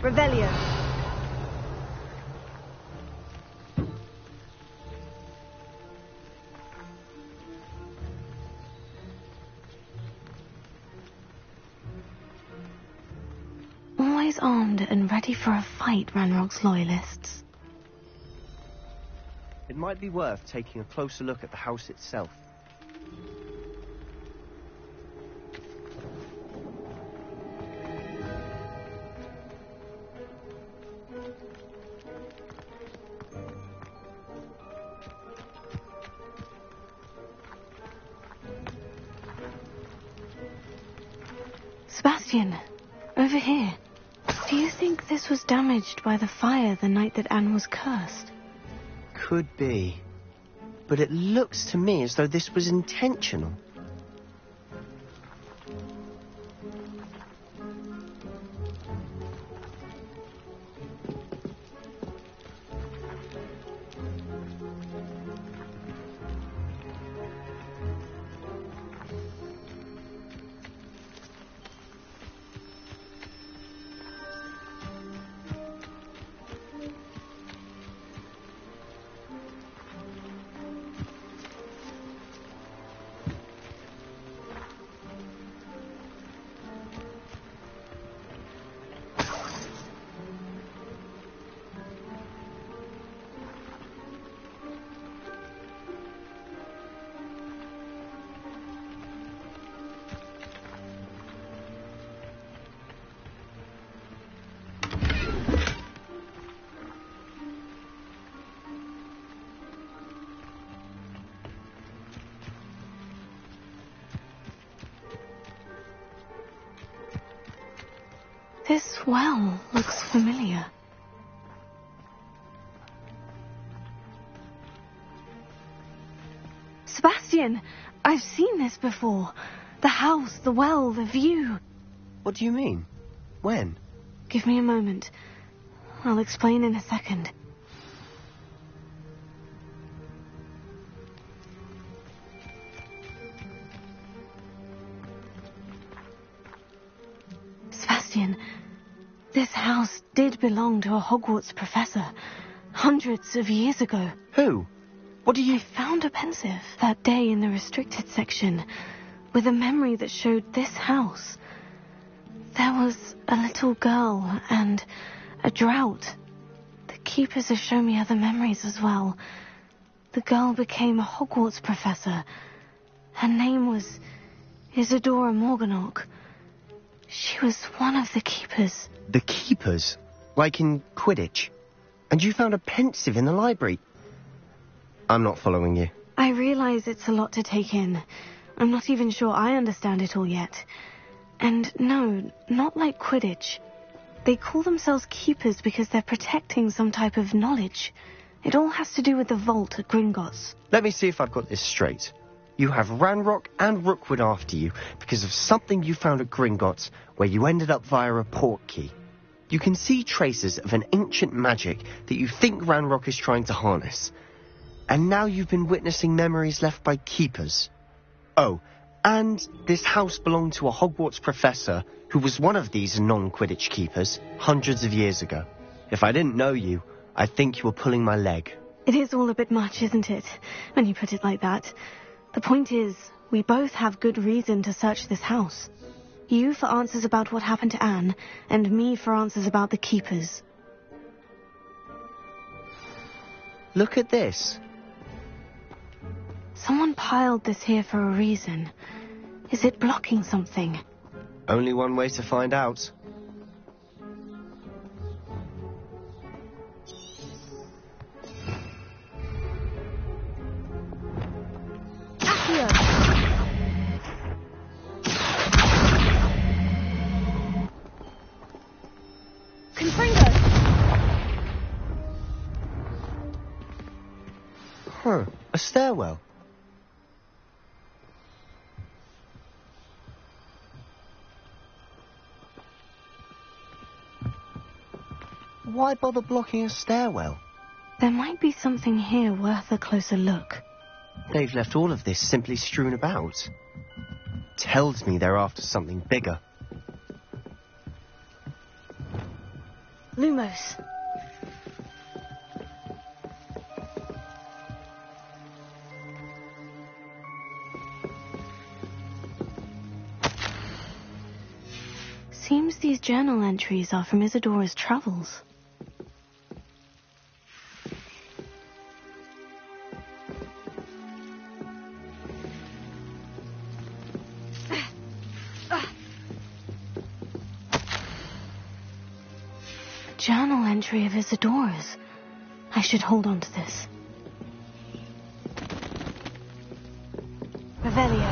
Revelio. Always armed and ready for a fight, Ranrock's loyalists. It might be worth taking a closer look at the house itself. Sebastian, over here. Do you think this was damaged by the fire the night that Anne was cursed? Could be. But it looks to me as though this was intentional. This well looks familiar. Sebastian, I've seen this before. The house, the well, the view. What do you mean? When? Give me a moment. I'll explain in a second. Sebastian, this house did belong to a Hogwarts professor, hundreds of years ago. Who? What do you... I found a pensive that day in the restricted section, with a memory that showed this house. There was a little girl and a drought. The keepers have shown me other memories as well. The girl became a Hogwarts professor. Her name was Isadora Morganach. She was one of the keepers. The keepers? Like in Quidditch? And you found a pensive in the library? I'm not following you. I realize it's a lot to take in. I'm not even sure I understand it all yet. And no, not like Quidditch. They call themselves keepers because they're protecting some type of knowledge. It all has to do with the vault at Gringotts. Let me see if I've got this straight. You have Ranrock and Rookwood after you because of something you found at Gringotts where you ended up via a portkey. You can see traces of an ancient magic that you think Ranrock is trying to harness. And now you've been witnessing memories left by keepers. Oh, and this house belonged to a Hogwarts professor who was one of these non-Quidditch keepers hundreds of years ago. If I didn't know you, I'd think you were pulling my leg. It is all a bit much, isn't it, when you put it like that? The point is, we both have good reason to search this house. You for answers about what happened to Anne, and me for answers about the keepers. Look at this. Someone piled this here for a reason. Is it blocking something? Only one way to find out. Huh, a stairwell. Why bother blocking a stairwell? There might be something here worth a closer look. They've left all of this simply strewn about. Tells me they're after something bigger. Lumos. Seems these journal entries are from Isadora's travels. A journal entry of Isadora's. I should hold on to this. Revelio.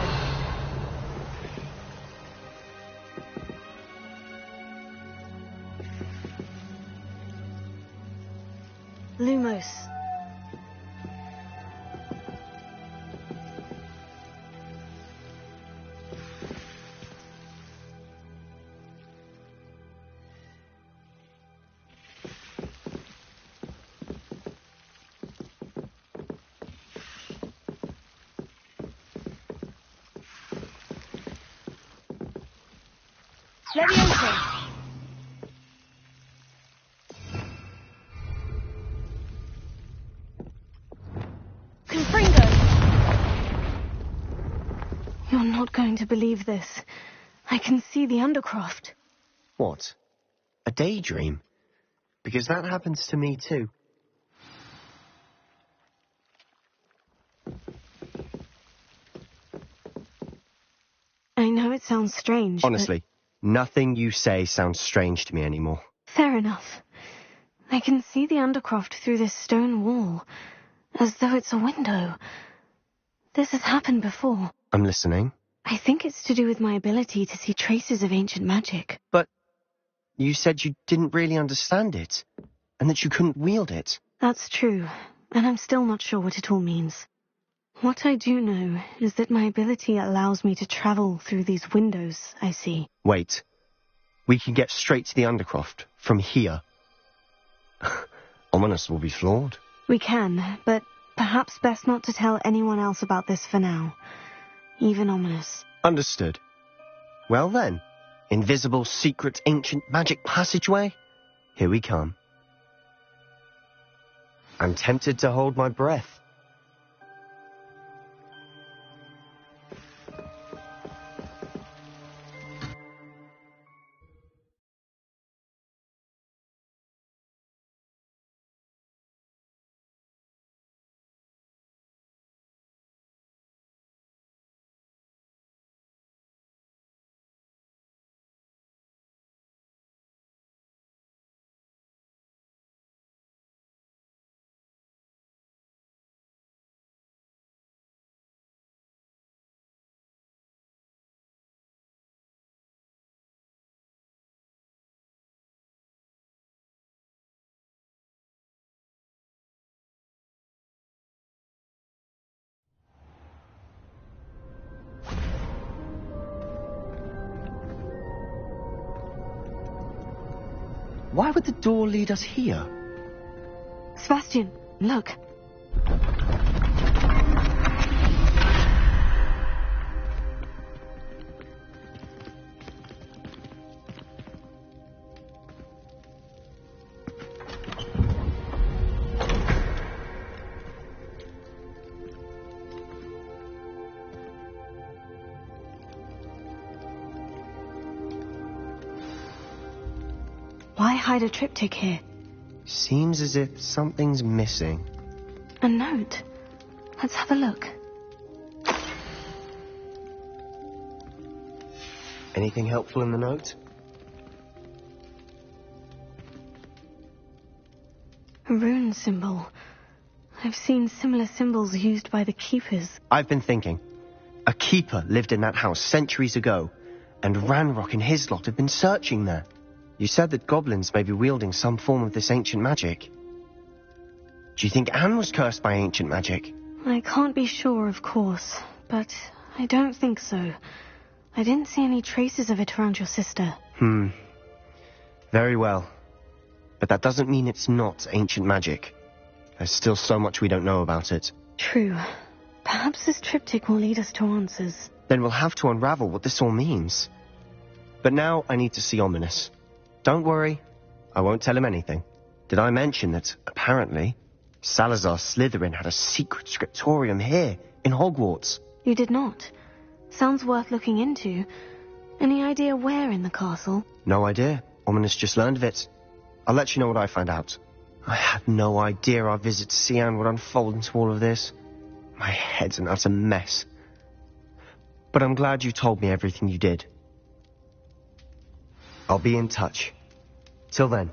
Lumos. Leviosa. You're not going to believe this. I can see the Undercroft. What? A daydream? Because that happens to me too. I know it sounds strange, Honestly, nothing you say sounds strange to me anymore. Fair enough. I can see the Undercroft through this stone wall, as though it's a window. This has happened before. I'm listening. I think it's to do with my ability to see traces of ancient magic. But you said you didn't really understand it, and that you couldn't wield it. That's true, and I'm still not sure what it all means. What I do know is that my ability allows me to travel through these windows I see. Wait. We can get straight to the Undercroft from here. Ominous will be floored. We can, but perhaps best not to tell anyone else about this for now. Even Ominous. Understood. Well then, invisible, secret, ancient magic passageway? Here we come. I'm tempted to hold my breath. Why would the door lead us here? Sebastian, look. Why hide a triptych here? Seems as if something's missing. A note. Let's have a look. Anything helpful in the note? A rune symbol. I've seen similar symbols used by the keepers. I've been thinking. A keeper lived in that house centuries ago, and Ranrock and his lot have been searching there. You said that goblins may be wielding some form of this ancient magic. Do you think Anne was cursed by ancient magic? I can't be sure, of course, but I don't think so. I didn't see any traces of it around your sister. Very well. But that doesn't mean it's not ancient magic. There's still so much we don't know about it. True. Perhaps this triptych will lead us to answers. Then we'll have to unravel what this all means. But now I need to see Ominous. Don't worry, I won't tell him anything. Did I mention that, apparently, Salazar Slytherin had a secret scriptorium here, in Hogwarts? You did not. Sounds worth looking into. Any idea where in the castle? No idea. Ominous just learned of it. I'll let you know what I find out. I had no idea our visit to Cian would unfold into all of this. My head's an utter mess. But I'm glad you told me everything you did. I'll be in touch. Till then.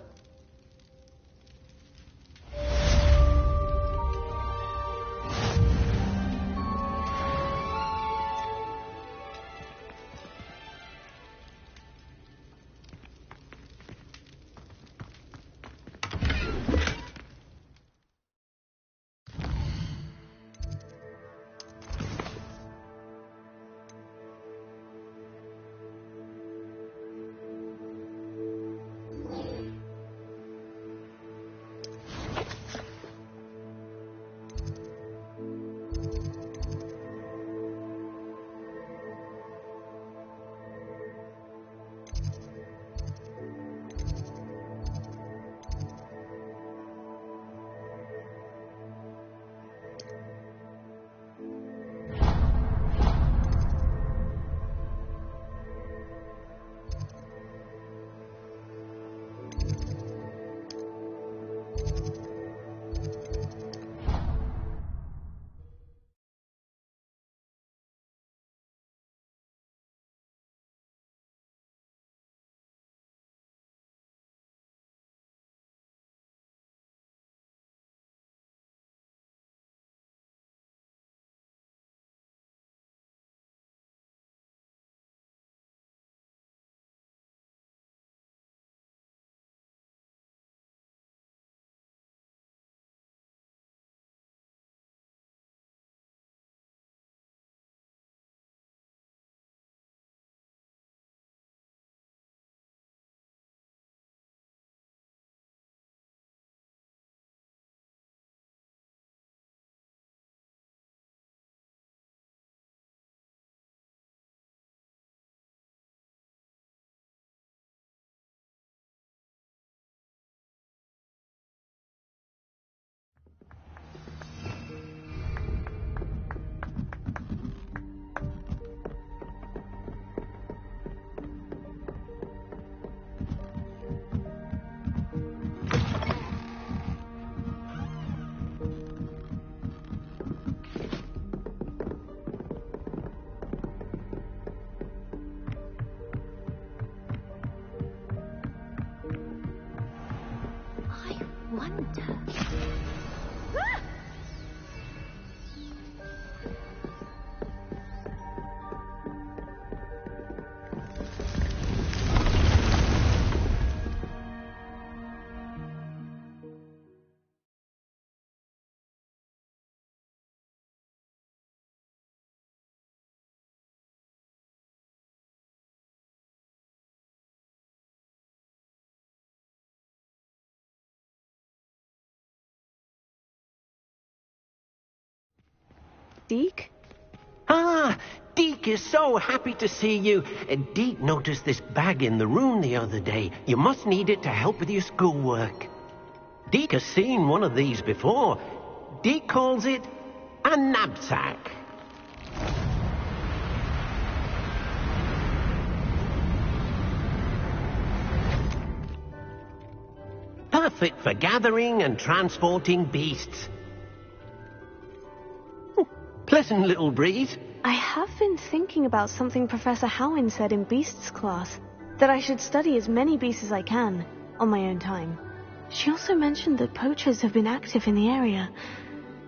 Deke? Ah, Deke is so happy to see you. Deke noticed this bag in the room the other day. You must need it to help with your schoolwork. Deke has seen one of these before. Deke calls it a knapsack. Perfect for gathering and transporting beasts. Pleasant little breeze. I have been thinking about something Professor Howin said in Beasts class, that I should study as many beasts as I can, on my own time. She also mentioned that poachers have been active in the area,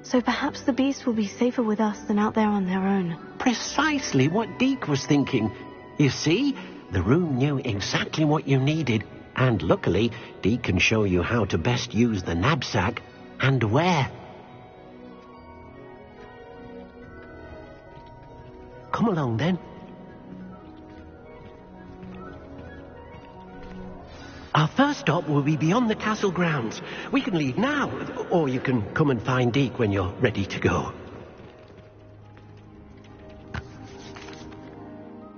so perhaps the beasts will be safer with us than out there on their own. Precisely what Deke was thinking. You see, the room knew exactly what you needed, and luckily, Deke can show you how to best use the knapsack and where. Come along, then. Our first stop will be beyond the castle grounds. We can leave now, or you can come and find Deke when you're ready to go.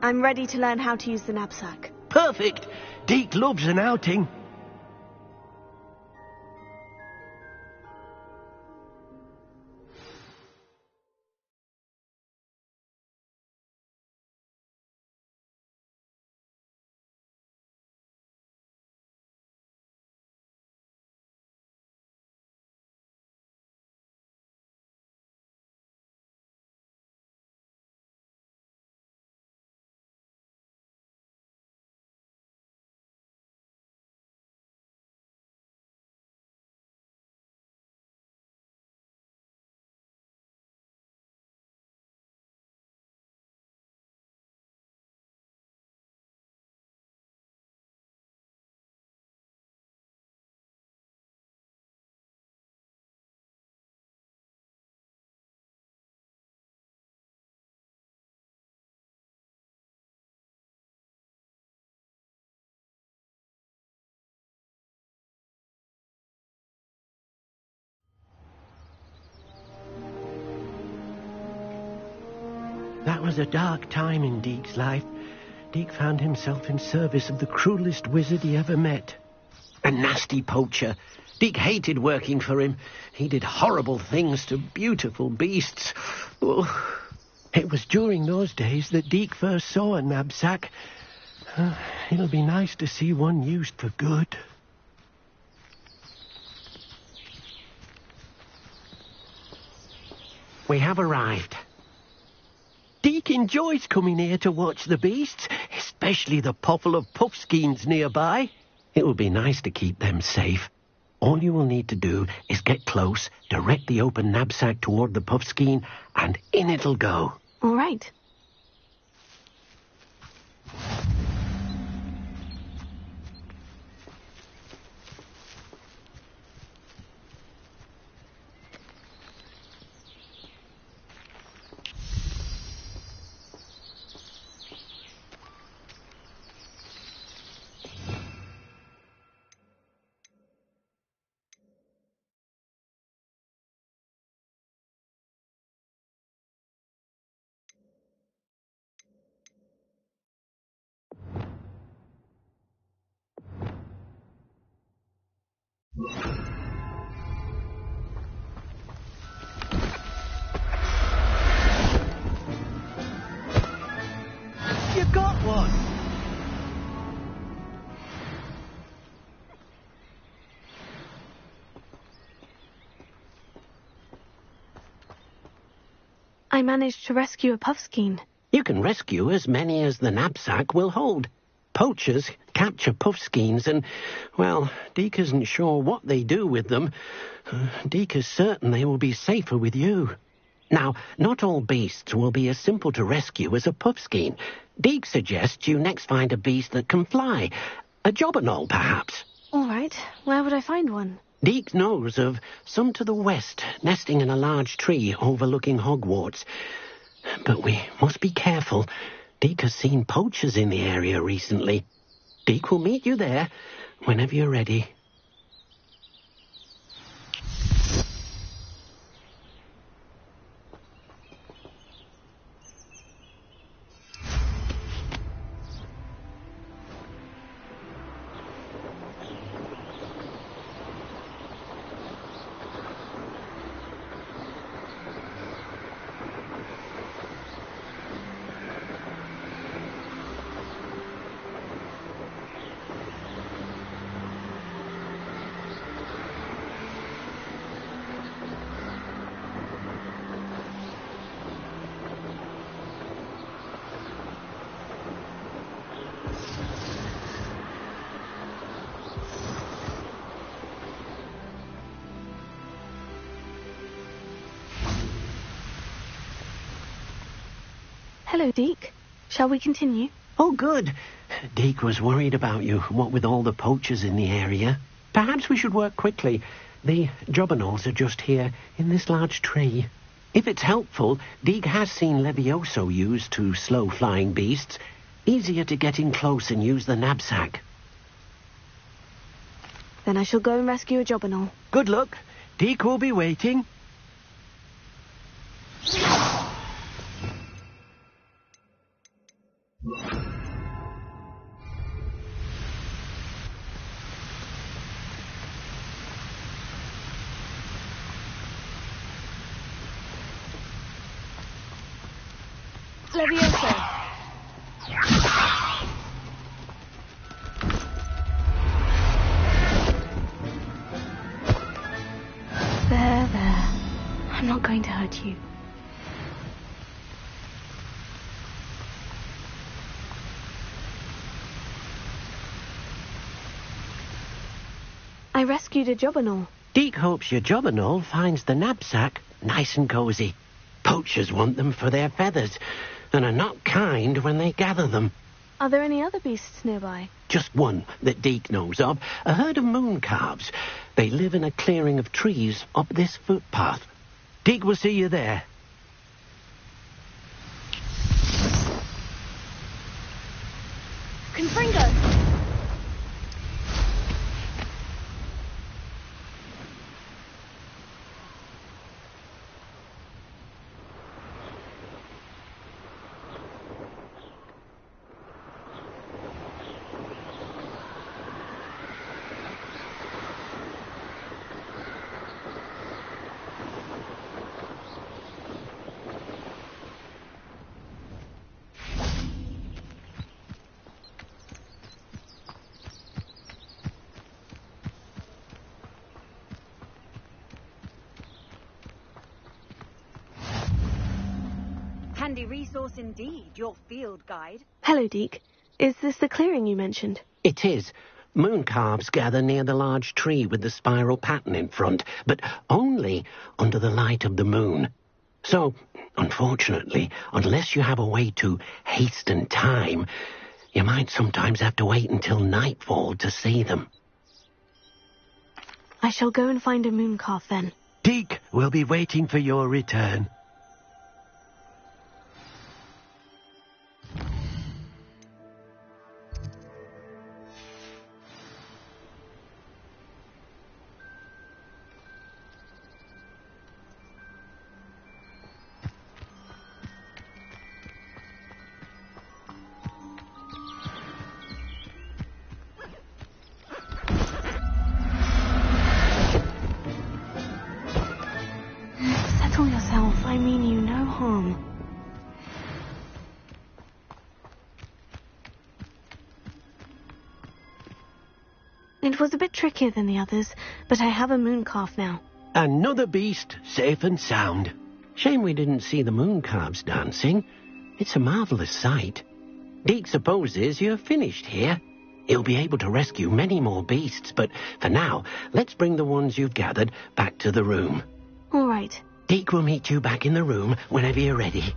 I'm ready to learn how to use the knapsack. Perfect. Deke loves an outing. That was a dark time in Deke's life. Deke found himself in service of the cruelest wizard he ever met. A nasty poacher. Deke hated working for him. He did horrible things to beautiful beasts. Oh, it was during those days that Deke first saw a knapsack. It'll be nice to see one used for good. We have arrived. Deke enjoys coming here to watch the beasts, especially the pottle of puffskeins nearby. It will be nice to keep them safe. All you will need to do is get close, direct the open knapsack toward the puffskein, and in it'll go. All right. You got one! I managed to rescue a puffskein. You can rescue as many as the knapsack will hold. Poachers capture puffskeins and, well, Deke isn't sure what they do with them. Deke is certain they will be safer with you. Now, not all beasts will be as simple to rescue as a puffskein. Deke suggests you next find a beast that can fly. A jobberknoll, perhaps. All right. Where would I find one? Deke knows of some to the west, nesting in a large tree overlooking Hogwarts. But we must be careful. Deke has seen poachers in the area recently. Deke will meet you there whenever you're ready. Hello, Deke. Shall we continue? Oh, good. Deke was worried about you, what with all the poachers in the area. Perhaps we should work quickly. The jobberknolls are just here, in this large tree. If it's helpful, Deke has seen Levioso used to slow flying beasts. Easier to get in close and use the knapsack. Then I shall go and rescue a jobberknoll. Good luck. Deke will be waiting. Levioso. There. I'm not going to hurt you. I rescued a jobberknoll. Deke hopes your jobberknoll finds the knapsack nice and cozy. Poachers want them for their feathers and are not kind when they gather them. Are there any other beasts nearby? Just one that Deke knows of, a herd of moon calves. They live in a clearing of trees up this footpath. Deke will see you there. Confringo! handy resource indeed, your field guide. Hello, Deke. Is this the clearing you mentioned? It is. Moon calves gather near the large tree with the spiral pattern in front, but only under the light of the moon. So, unfortunately, unless you have a way to hasten time, you might sometimes have to wait until nightfall to see them. I shall go and find a moon calf then. Deke will be waiting for your return. Settle yourself. I mean you no harm. It was a bit trickier than the others, but I have a moon calf now. Another beast, safe and sound. Shame we didn't see the moon calves dancing. It's a marvellous sight. Deke supposes you're finished here. He'll be able to rescue many more beasts, but for now, let's bring the ones you've gathered back to the room. All right. Deke will meet you back in the room whenever you're ready.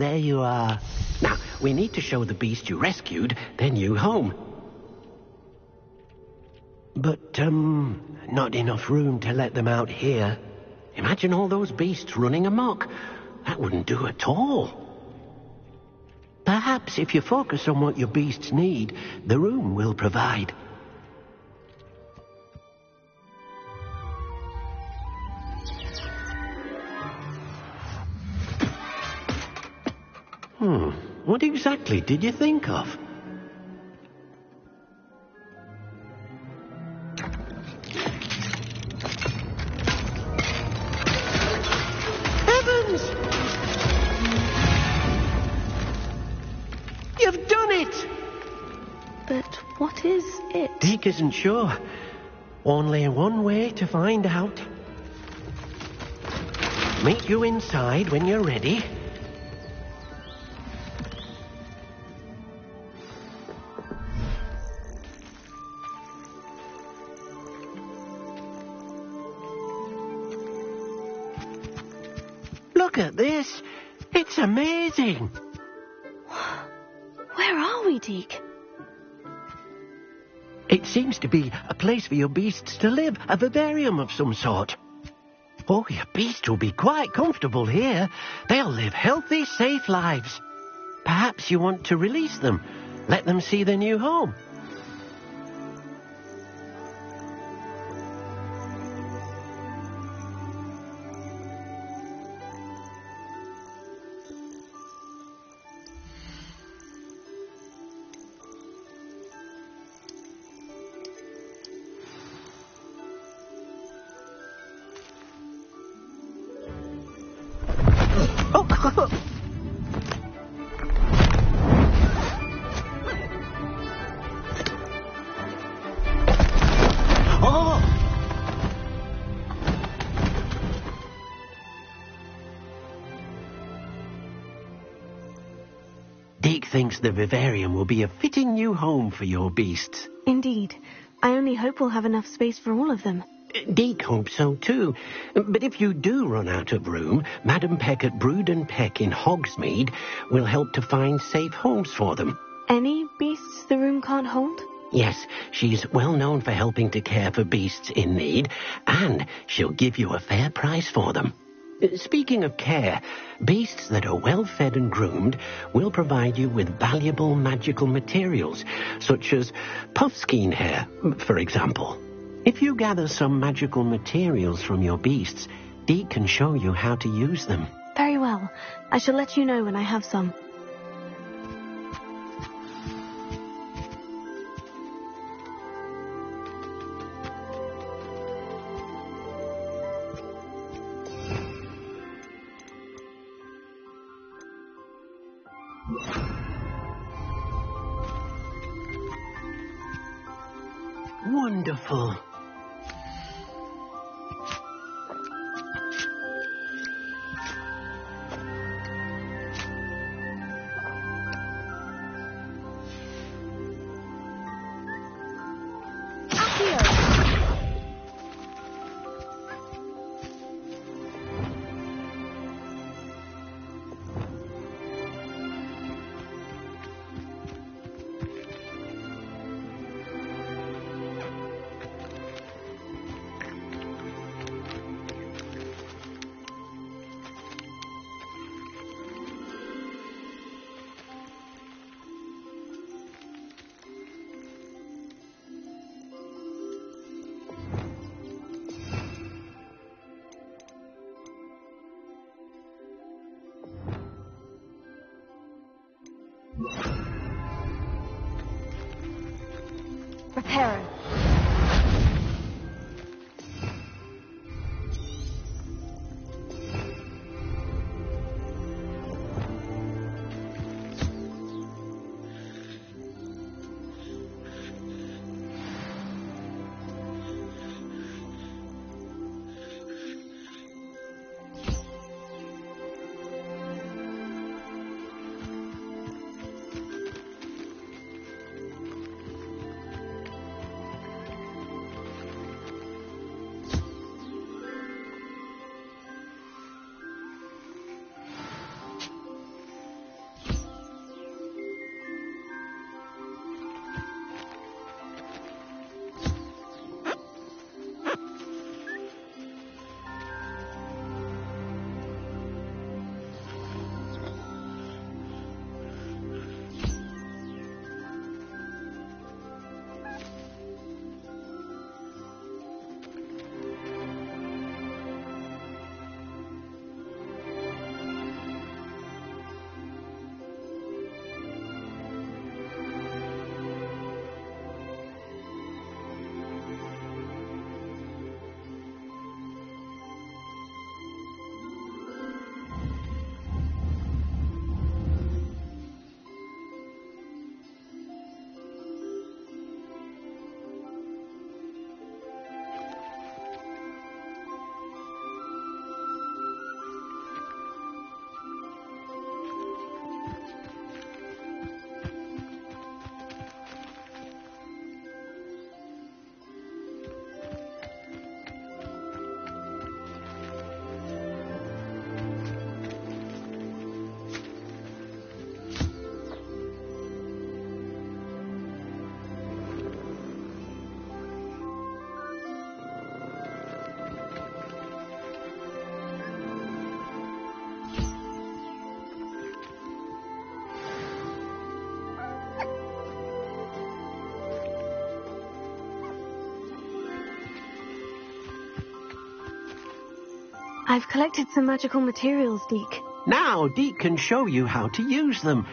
there you are. Now, we need to show the beast you rescued their new home. But, not enough room to let them out here. Imagine all those beasts running amok. That wouldn't do at all. Perhaps if you focus on what your beasts need, the room will provide. What exactly did you think of? Heavens! You've done it! But what is it? Deke isn't sure. Only one way to find out. Meet you inside when you're ready. Look at this. It's amazing. Where are we, Deke? It seems to be a place for your beasts to live, a vivarium of some sort. Oh, your beasts will be quite comfortable here. They'll live healthy, safe lives. Perhaps you want to release them, let them see their new home. Deke thinks the vivarium will be a fitting new home for your beasts. Indeed. I only hope we'll have enough space for all of them. Deke hopes so too. But if you do run out of room, Madam Peck at Brood and Peck in Hogsmeade will help to find safe homes for them. Any beasts the room can't hold? Yes, she's well known for helping to care for beasts in need, and she'll give you a fair price for them. Speaking of care, beasts that are well fed and groomed will provide you with valuable magical materials, such as puffskein hair, for example. If you gather some magical materials from your beasts, Deke can show you how to use them. Very well. I shall let you know when I have some. Wonderful. Repairing. I've collected some magical materials, Deke. Now, Deke can show you how to use them.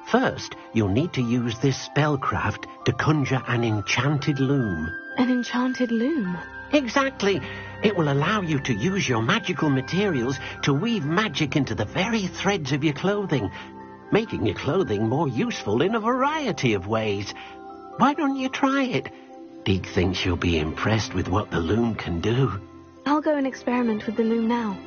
First, you'll need to use this spellcraft to conjure an enchanted loom. An enchanted loom? Exactly. It will allow you to use your magical materials to weave magic into the very threads of your clothing, making your clothing more useful in a variety of ways. Why don't you try it? Deke thinks you'll be impressed with what the loom can do. I'll go and experiment with the loom now.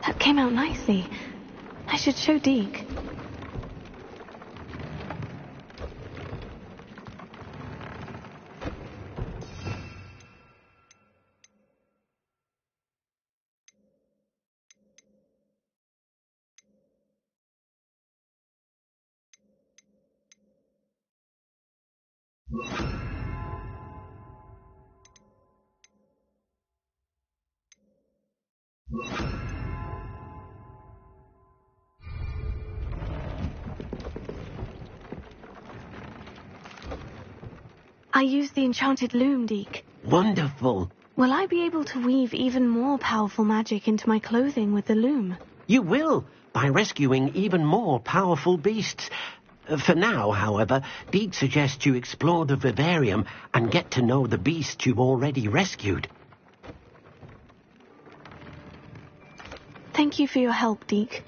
That came out nicely. I should show Deke. I used the enchanted loom, Deke. Wonderful. Will I be able to weave even more powerful magic into my clothing with the loom? You will, by rescuing even more powerful beasts. For now, however, Deke suggests you explore the vivarium and get to know the beasts you've already rescued. Thank you for your help, Deke.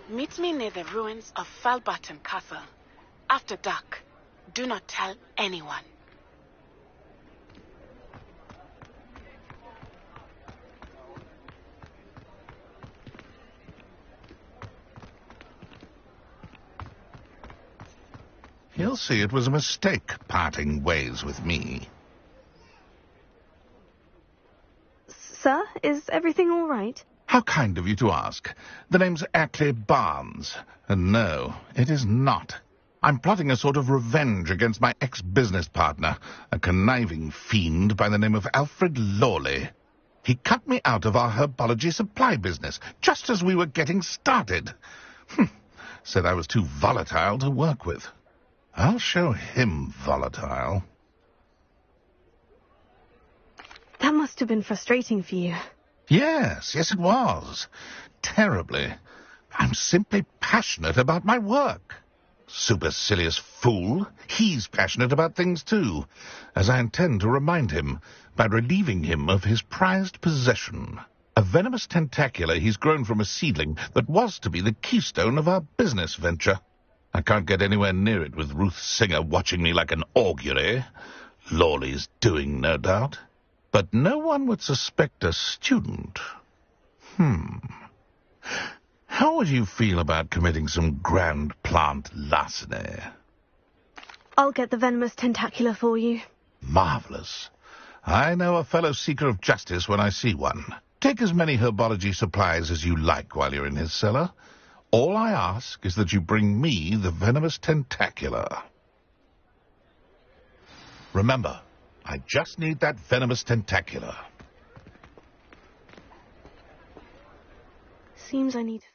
Meet me near the ruins of Falbarton Castle. After dark. Do not tell anyone. He'll see it was a mistake parting ways with me. Sir, is everything all right? How kind of you to ask. The name's Ackley Barnes. And no, it is not. I'm plotting a sort of revenge against my ex-business partner, a conniving fiend by the name of Alfred Lawley. He cut me out of our herbology supply business, just as we were getting started. Said I was too volatile to work with. I'll show him volatile. That must have been frustrating for you. Yes, it was. Terribly. I'm simply passionate about my work. Supercilious fool. He's passionate about things too, as I intend to remind him by relieving him of his prized possession. A venomous tentacula he's grown from a seedling that was to be the keystone of our business venture. I can't get anywhere near it with Ruth Singer watching me like an augury. Lawley's doing, no doubt. But no one would suspect a student. How would you feel about committing some grand plant larceny? I'll get the venomous tentacula for you. Marvelous. I know a fellow seeker of justice when I see one. Take as many herbology supplies as you like while you're in his cellar. All I ask is that you bring me the venomous tentacula. Remember, I just need that venomous tentacula. Seems I need to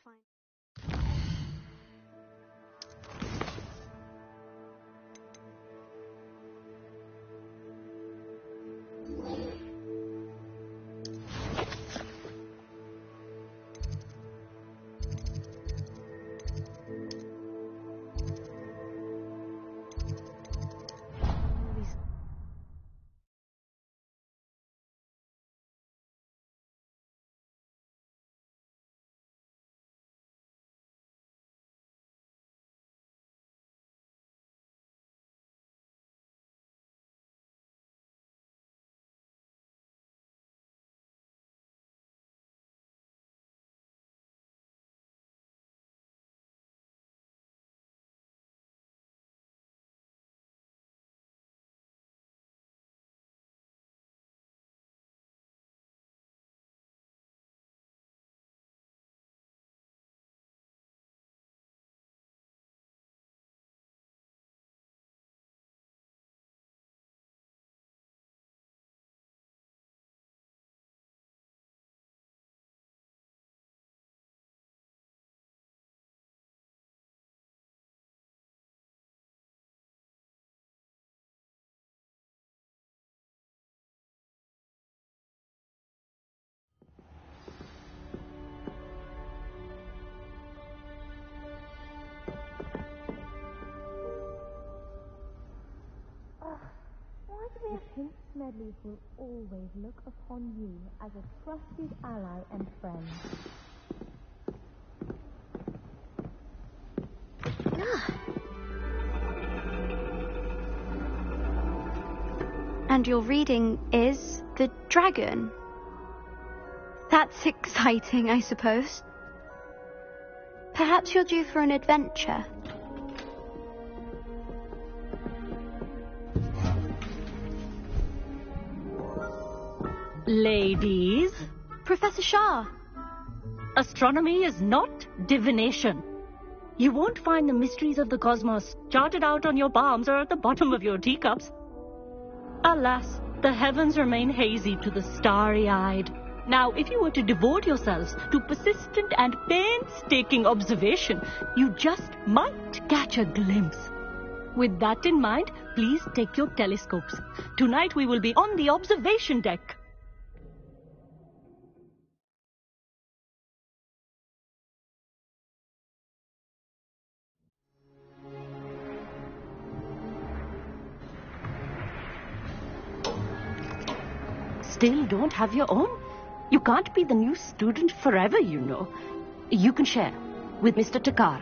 Redleaf will always look upon you as a trusted ally and friend. And your reading is The Dragon. That's exciting, I suppose. Perhaps you're due for an adventure. Ladies, Professor Shah. astronomy is not divination. You won't find the mysteries of the cosmos charted out on your palms or at the bottom of your teacups. Alas, the heavens remain hazy to the starry-eyed. Now, if you were to devote yourselves to persistent and painstaking observation, you just might catch a glimpse. With that in mind, please take your telescopes. Tonight we will be on the observation deck. Still don't have your own? You can't be the new student forever, you know. You can share with Mr. Takar.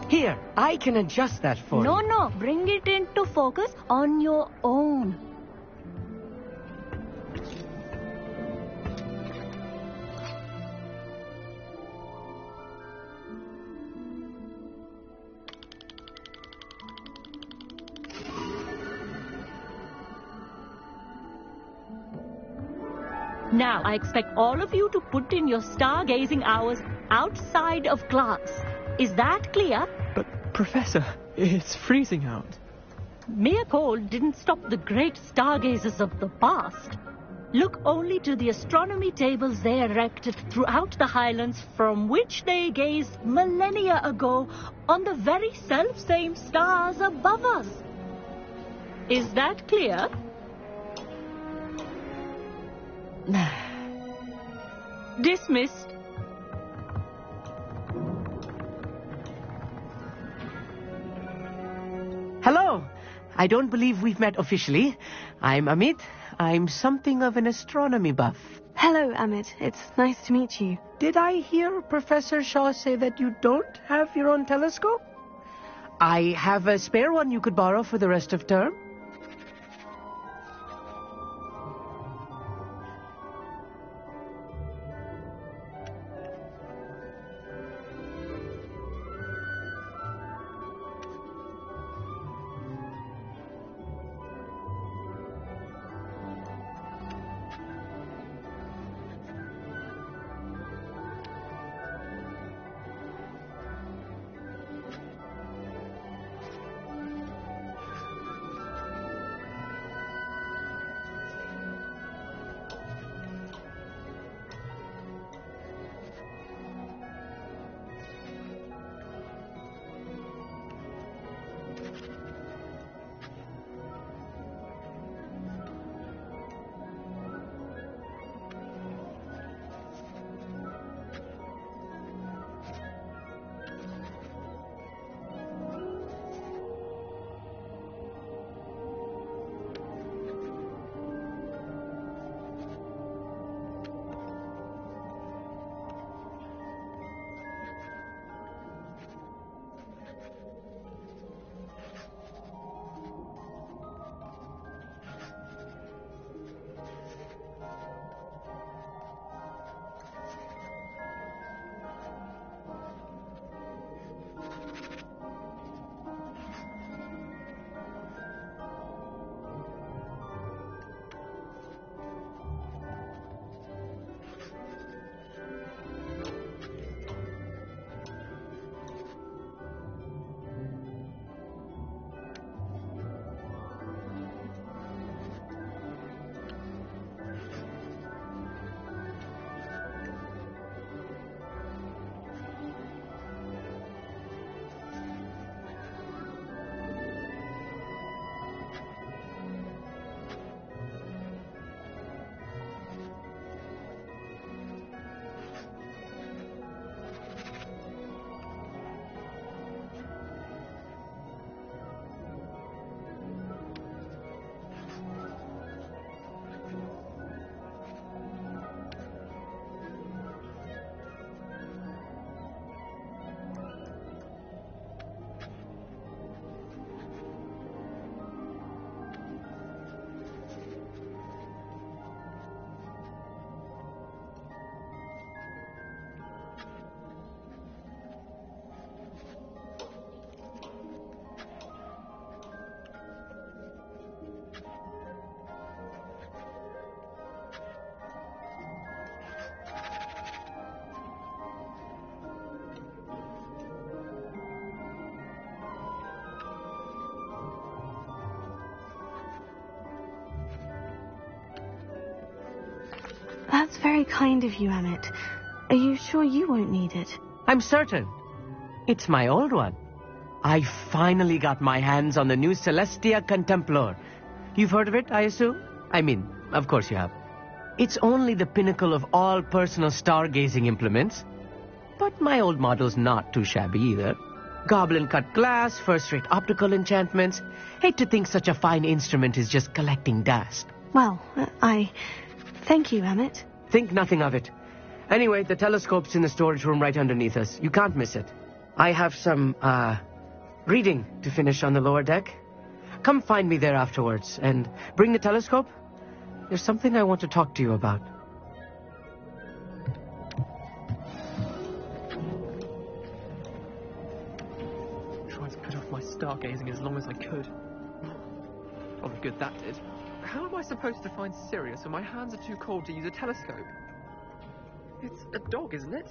Here, I can adjust that for you. No, bring it into focus on your own. Now, I expect all of you to put in your stargazing hours outside of class. Is that clear? But, Professor, it's freezing out. Mere cold didn't stop the great stargazers of the past. Look only to the astronomy tables they erected throughout the highlands from which they gazed millennia ago on the very self-same stars above us. Is that clear? Dismissed. Hello. I don't believe we've met officially. I'm Amit. I'm something of an astronomy buff. Hello, Amit. It's nice to meet you. Did I hear Professor Shaw say that you don't have your own telescope? I have a spare one you could borrow for the rest of term. very kind of you, Amit. Are you sure you won't need it? I'm certain. It's my old one. I finally got my hands on the new Celestia Contemplar. You've heard of it, I assume? I mean, of course you have. It's only the pinnacle of all personal stargazing implements. But my old model's not too shabby either. Goblin-cut glass, first-rate optical enchantments. Hate to think such a fine instrument is just collecting dust. Well, I thank you, Amit. Think nothing of it. Anyway, the telescope's in the storage room right underneath us. You can't miss it. I have some, reading to finish on the lower deck. Come find me there afterwards, and bring the telescope. There's something I want to talk to you about. Tried to put off my stargazing as long as I could. Oh, the good that did. How am I supposed to find Sirius when my hands are too cold to use a telescope? It's a dog, isn't it?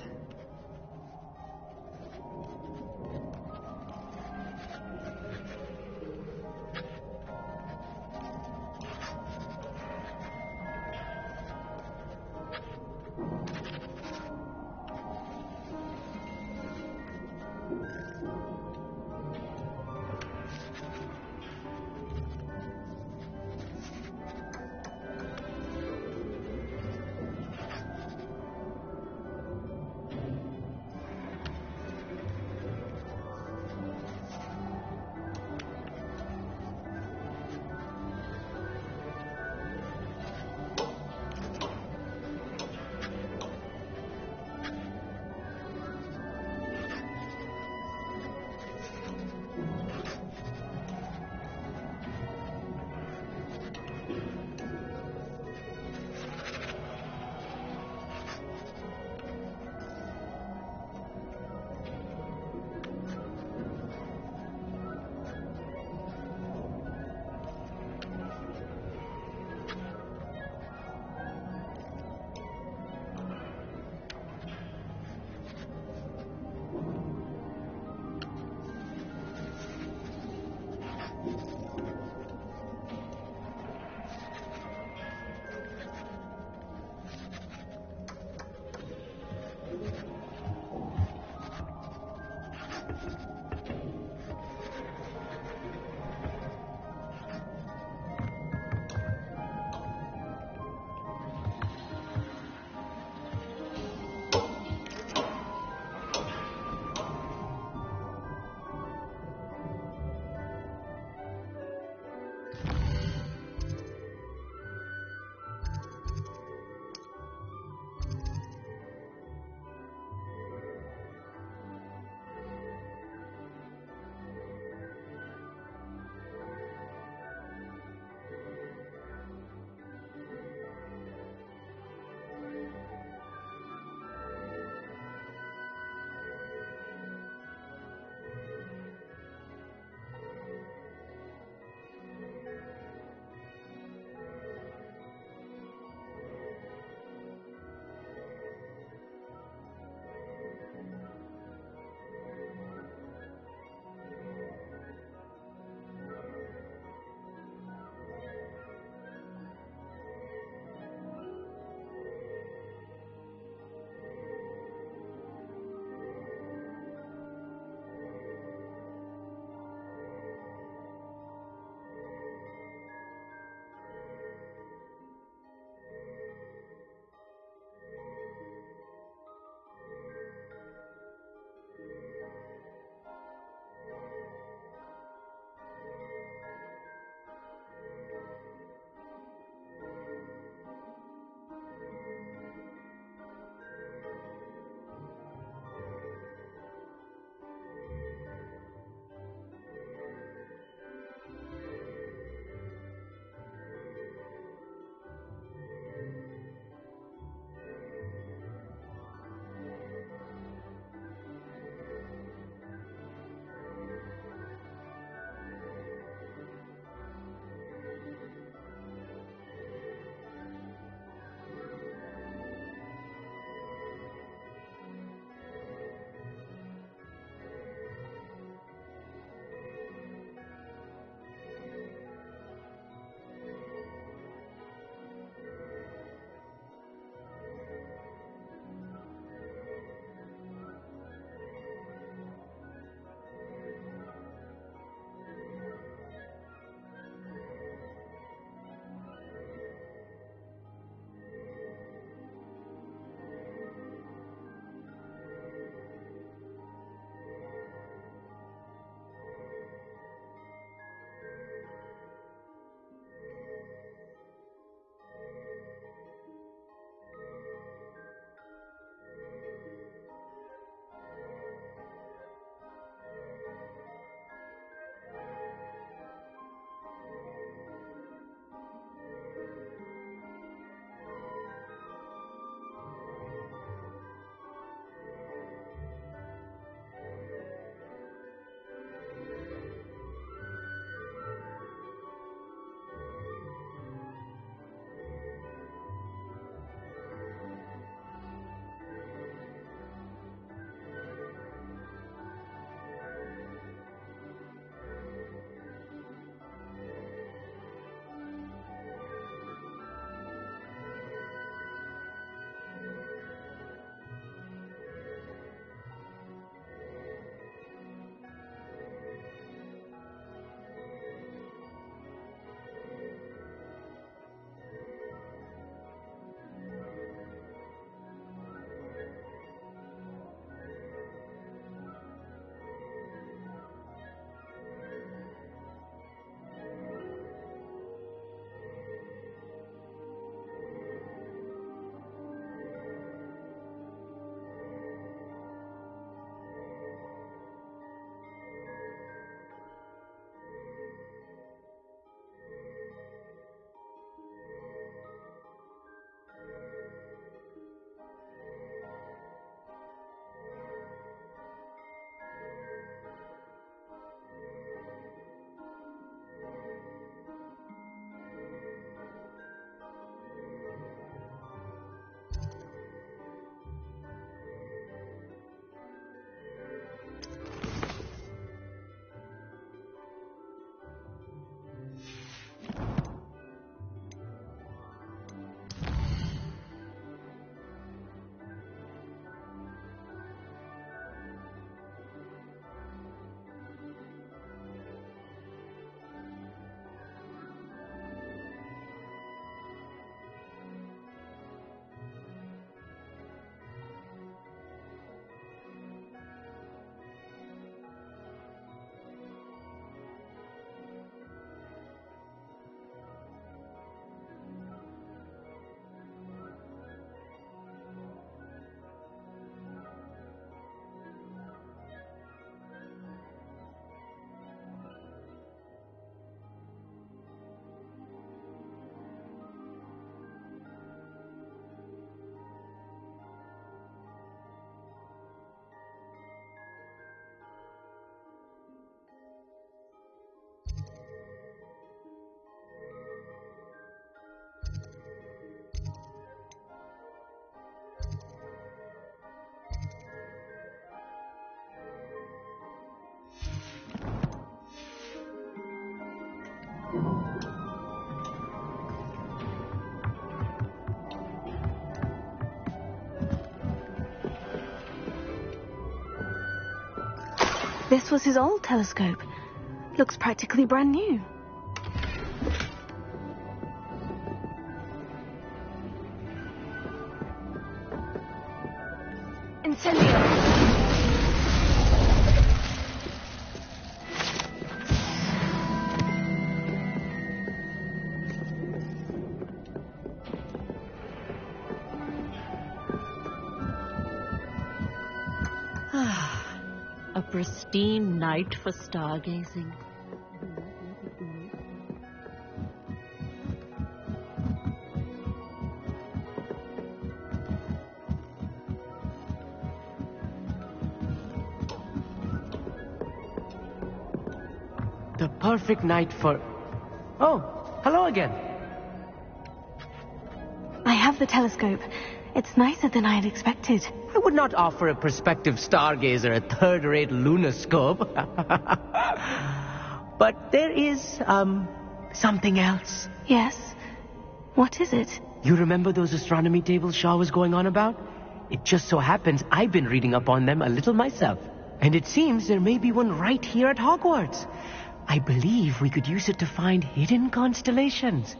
This was his old telescope. Looks practically brand new. Incendio! A pristine night for stargazing. The perfect night for... Oh, hello again. I have the telescope. It's nicer than I had expected. I would not offer a prospective stargazer a third-rate lunoscope. But there is, something else. Yes? What is it? You remember those astronomy tables Shaw was going on about? It just so happens I've been reading up on them a little myself. And it seems there may be one right here at Hogwarts. I believe we could use it to find hidden constellations.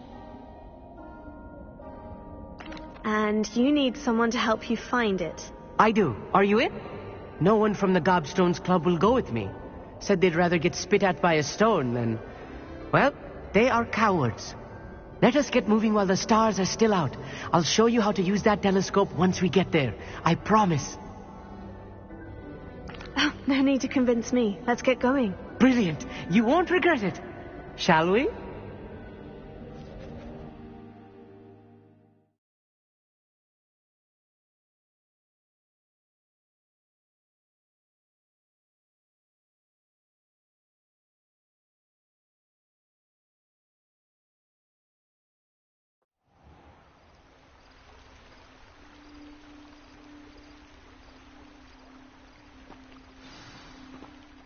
And you need someone to help you find it. I do. Are you in? No one from the Gobstones Club will go with me. Said they'd rather get spit at by a stone than... Well, they are cowards. Let us get moving while the stars are still out. I'll show you how to use that telescope once we get there. I promise. Oh, no need to convince me. Let's get going. Brilliant. You won't regret it. Shall we?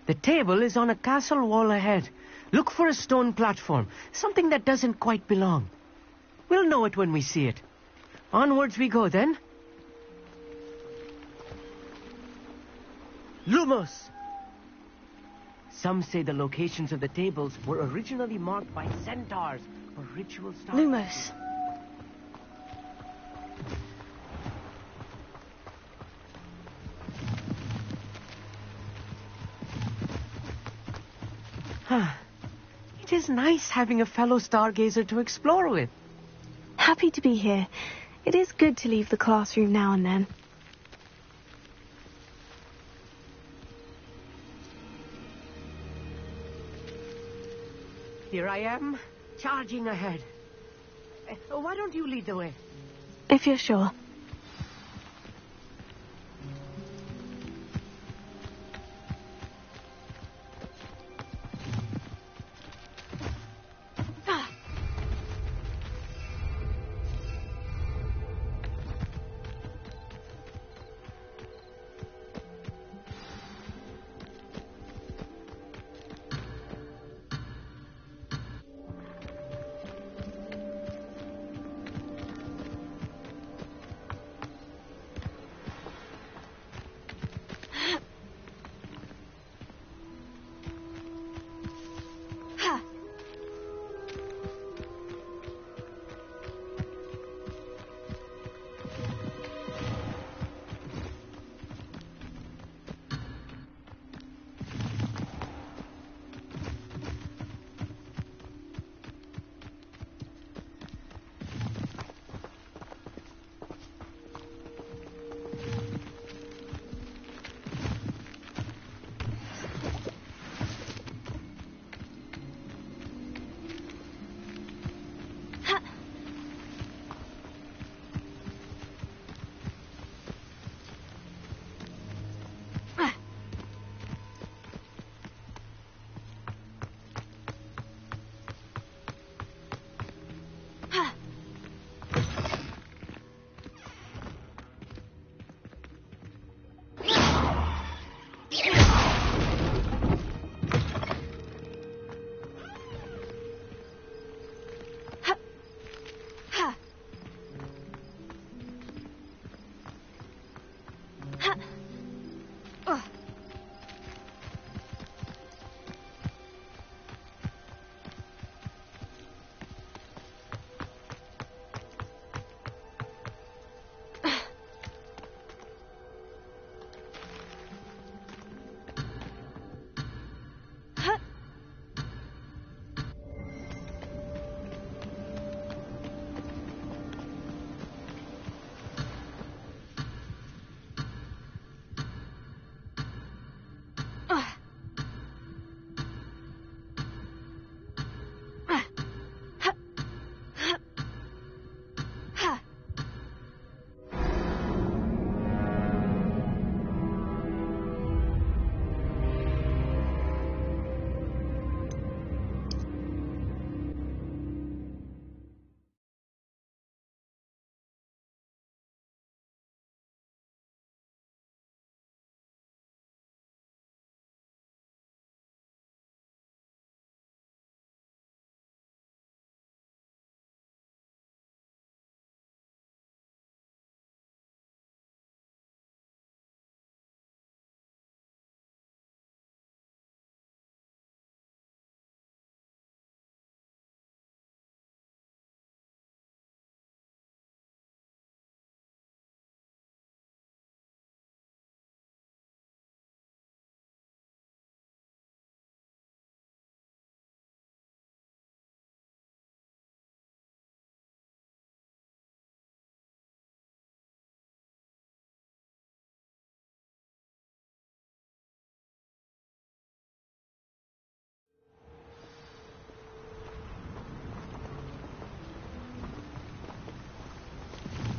The table is on a castle wall ahead. Look for a stone platform, something that doesn't quite belong. We'll know it when we see it. Onwards we go, then. Lumos! Some say the locations of the tables were originally marked by centaurs for ritual stars. Lumos. It is nice having a fellow stargazer to explore with. Happy to be here. It is good to leave the classroom now and then. Here I am, charging ahead. Why don't you lead the way? If you're sure.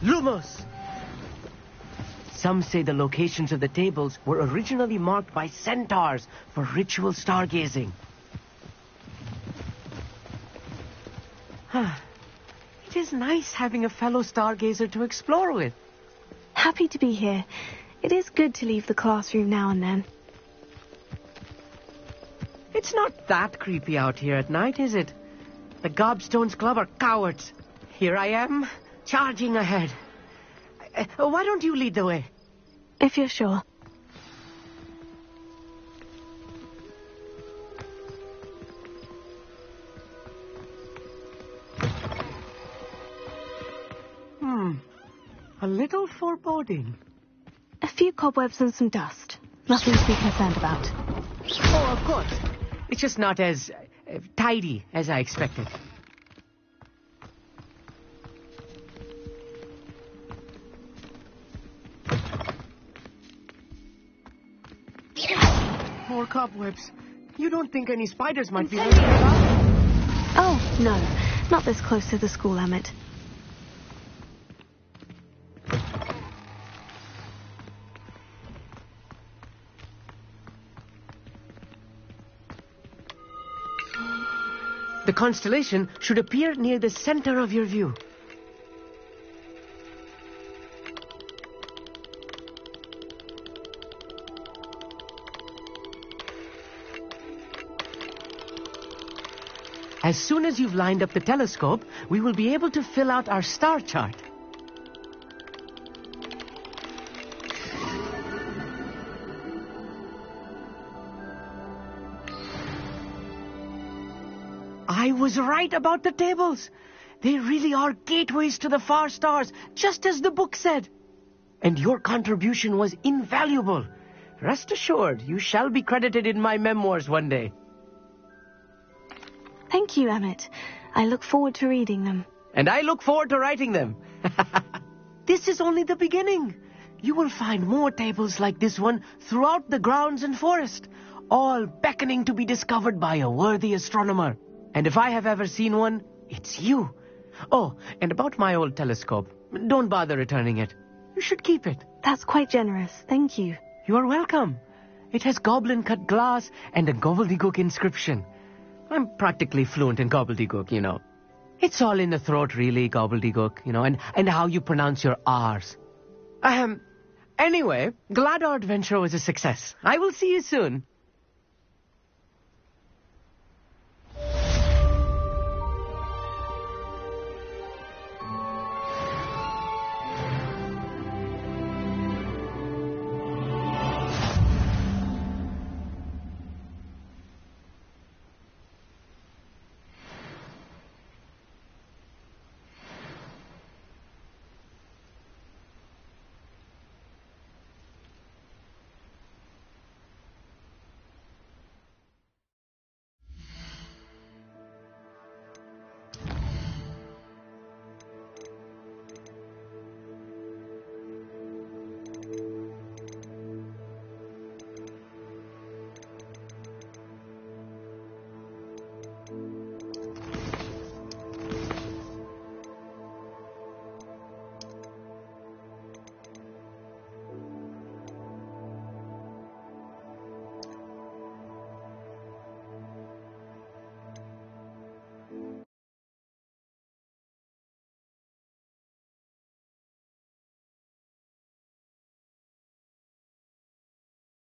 Lumos! Some say the locations of the tables were originally marked by centaurs for ritual stargazing. It is nice having a fellow stargazer to explore with. Happy to be here. It is good to leave the classroom now and then. It's not that creepy out here at night, is it? The Gobstones Club are cowards. Here I am, charging ahead. Why don't you lead the way? If you're sure. A little foreboding. A few cobwebs and some dust. Nothing to be concerned about. Oh, of course. It's just not as tidy as I expected. More cobwebs. You don't think any spiders might be lurking about? Oh, no. Not this close to the school, Emmett. The constellation should appear near the center of your view. As soon as you've lined up the telescope, we will be able to fill out our star chart. I was right about the tables. They really are gateways to the far stars, just as the book said. And your contribution was invaluable. Rest assured, you shall be credited in my memoirs one day. Thank you, Emmett. I look forward to reading them. And I look forward to writing them. This is only the beginning. You will find more tables like this one throughout the grounds and forest, all beckoning to be discovered by a worthy astronomer. And if I have ever seen one, it's you. Oh, and about my old telescope, don't bother returning it. You should keep it. That's quite generous. Thank you. You are welcome. It has goblin-cut glass and a gobbledygook inscription. I'm practically fluent in gobbledygook, you know. It's all in the throat, really, gobbledygook, you know, and how you pronounce your R's. Anyway, glad our adventure was a success. I will see you soon.